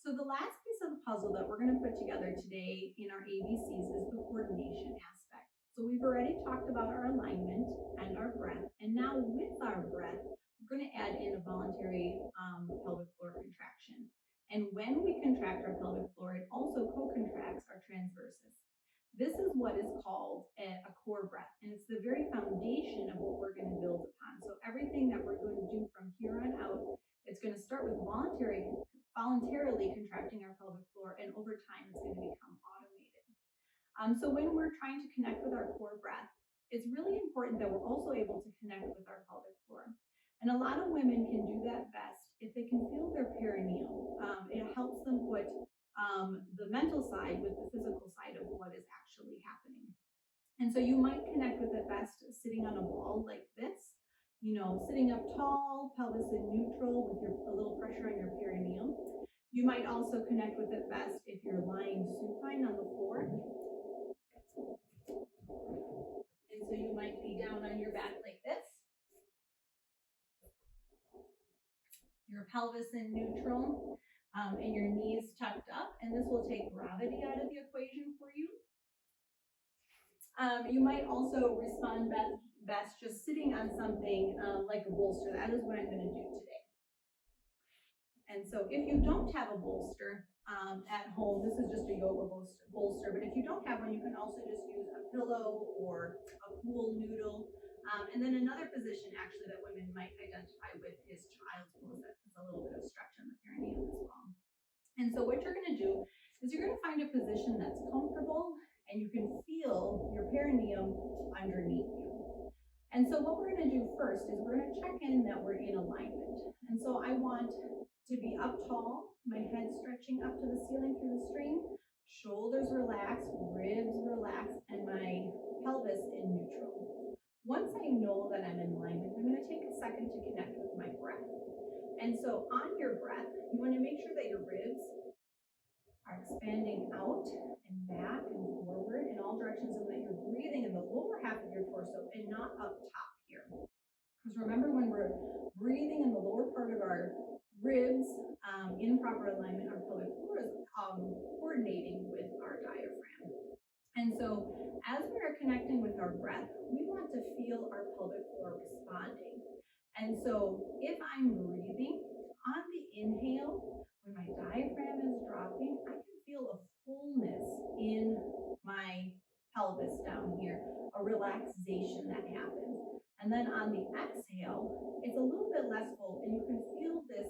So the last piece of the puzzle that we're going to put together today in our ABCs is the coordination aspect. So we've already talked about our alignment and our breath, and now with our breath, we're going to add in a voluntary pelvic floor contraction. And when we contract our pelvic floor, it also co-contracts our transversus. This is what is called a core breath, and it's the very foundation of what we're going to build upon. So everything that we're going to do from here on out, it's going to start with voluntarily contracting our pelvic floor, and over time it's going to become automated. So when we're trying to connect with our core breath, it's really important that we're also able to connect with our pelvic floor. And a lot of women can do that best if they can feel their perineum. It helps them put the mental side with the physical side of what is actually happening. And so you might connect with it best sitting on a ball like this, sitting up tall, pelvis in neutral with a little pressure on your perineum. You might also connect with it best if you're lying supine on the floor. And so you might be down on your back like this. Your pelvis in neutral, and your knees tucked up, and this will take gravity out of the equation for you. You might also respond best just sitting on something like a bolster. That is what I'm going to do today. And so if you don't have a bolster at home, this is just a yoga bolster, but if you don't have one, you can also just use a pillow or a pool noodle. And then another position actually that women might identify with is child's pose. That's a little bit of stretch on the perineum as well. And so what you're going to do is you're going to find a position that's comfortable and you can feel your perineum underneath you. And so what we're going to do first is we're going to check in that we're in alignment. And so I want to be up tall, my head stretching up to the ceiling through the string, shoulders relaxed, ribs relaxed, and my pelvis in neutral. Once I know that I'm in alignment, I'm going to take a second to connect with my breath. And so on your breath, you want to make sure that your ribs are expanding out and back and forward in all directions, and that you're breathing in the lower half of your torso and not up top here. Because remember, when we're breathing in the lower part of our ribs in proper alignment, our pelvic floor is coordinating with our diaphragm. And so as we are connecting with our breath, we want to feel our pelvic floor responding. And so if I'm breathing on the inhale, when my diaphragm is dropping, I can feel a fullness in my pelvis down here, a relaxation that happens. And then on the exhale, it's a little bit less full, and you can feel this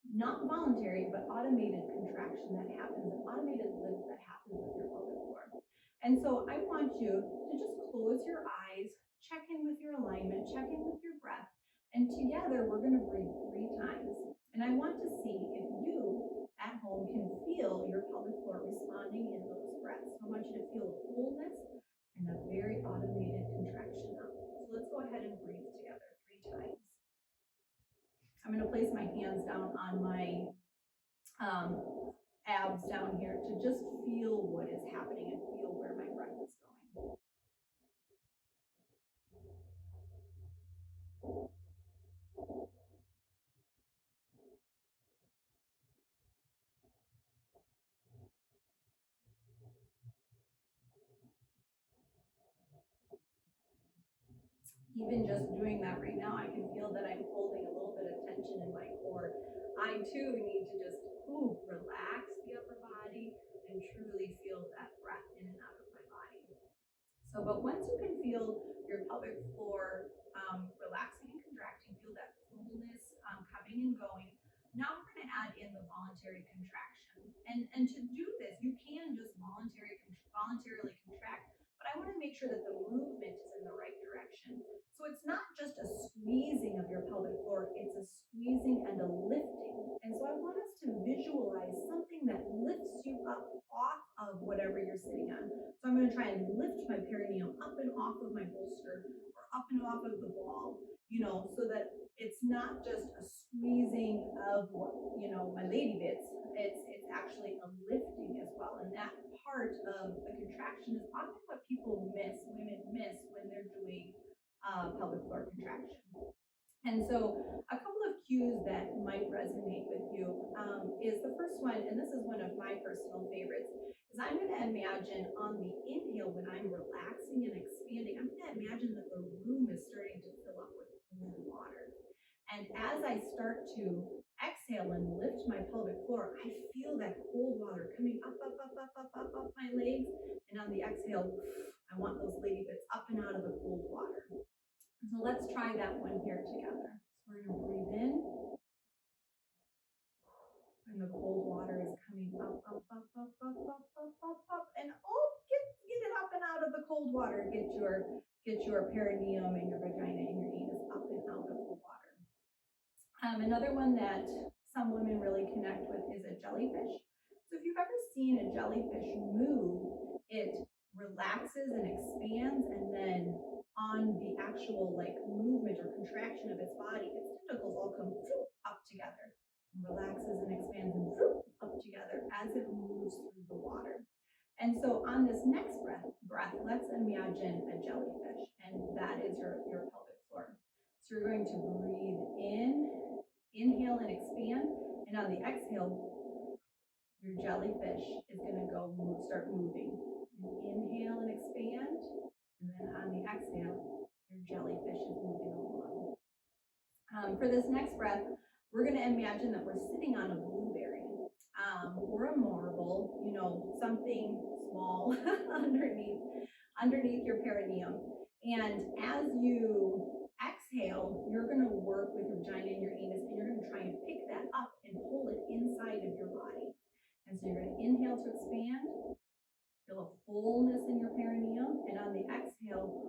not voluntary, but automated contraction that happens, an automated lift that happens with your pelvic floor. And so I want you to just close your eyes, check in with your alignment, check in with your breath, and together we're going to breathe 3 times. And I want to see if you at home can feel your pelvic floor responding in those breaths. So I want you to feel a fullness and a very automated contraction up. So let's go ahead and breathe together 3 times. I'm going to place my hands down on my abs down here to just feel what is happening and feel where my breath is going. Even just doing that right now, I can feel that I'm holding a little bit of tension in my core. I too need to just relax the upper body and truly feel that breath in and out of my body. So, but once you can feel your pelvic floor relaxing and contracting, feel that fullness coming and going, now we're going to add in the voluntary contraction. And to do this, you can just voluntarily contract, but I want to make sure that the movement is in the right direction. So it's not just a squeezing of your pelvic floor, it's a squeezing and a lifting. And so I want us to visualize something that lifts you up off of whatever you're sitting on. So I'm going to try and lift my perineum up and off of my bolster or up and off of the wall, so that it's not just a squeezing of my lady bits. It's actually a lifting as well. And that part of the contraction is often what women miss when they're doing pelvic floor contraction. And so a couple of cues that might resonate with you is the first one, and this is one of my personal favorites, is I'm going to imagine on the inhale when I'm relaxing and expanding, I'm going to imagine that the room is starting to fill up with cold water. And as I start to exhale and lift my pelvic floor, I feel that cold water coming up my legs. And on the exhale, I want those lady bits up and out of the cold water. So let's try that one here together. So we're going to breathe in. And the cold water is coming up. And get it up and out of the cold water. Get your perineum and your vagina and your anus up and out of the water. Another one that some women really connect with is a jellyfish. So if you've ever seen a jellyfish move, it relaxes and expands, and then on the actual like movement or contraction of its body, its tentacles all come up together, and relaxes and expands and up together as it moves through the water. And so on this next breath, let's imagine a jellyfish, and that is your pelvic floor. So you're going to breathe in, inhale and expand, and on the exhale, your jellyfish is going to start moving. Inhale and expand, and then on the exhale, your jellyfish is moving along. For this next breath, we're going to imagine that we're sitting on a blueberry or a marble, something small underneath your perineum. And as you exhale, you're going to work with your vagina and your anus, and you're going to try and pick that up and pull it inside of your body. And so you're going to inhale to expand, feel a fullness in your perineum, and on the exhale,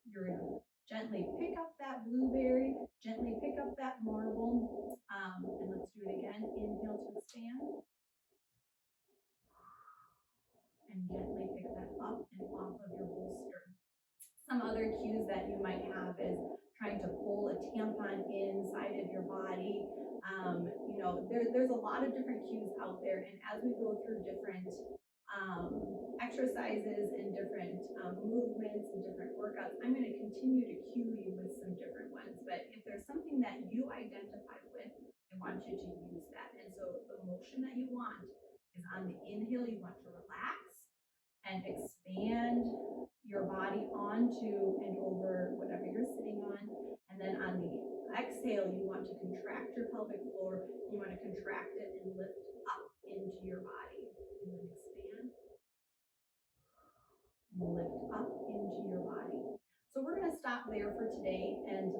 you're going to gently pick up that blueberry, gently pick up that marble, and let's do it again. Inhale to expand, and gently pick that up and off of your bolster. Some other cues that you might have is trying to pull a tampon inside of your body. There's a lot of different cues out there, and as we go through different exercises and different movements and different workouts, I'm going to continue to cue you with some different ones. But if there's something that you identify with, I want you to use that. And so the motion that you want is on the inhale, you want to relax and expand your body onto and over whatever you're sitting on. And then on the exhale, you want to contract your pelvic floor. You want to contract it and lift up into your body. And then expand and lift up into your body. So we're going to stop there for today. And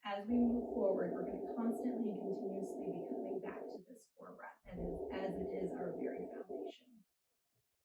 as we move forward, we're going to constantly and continuously be coming back to this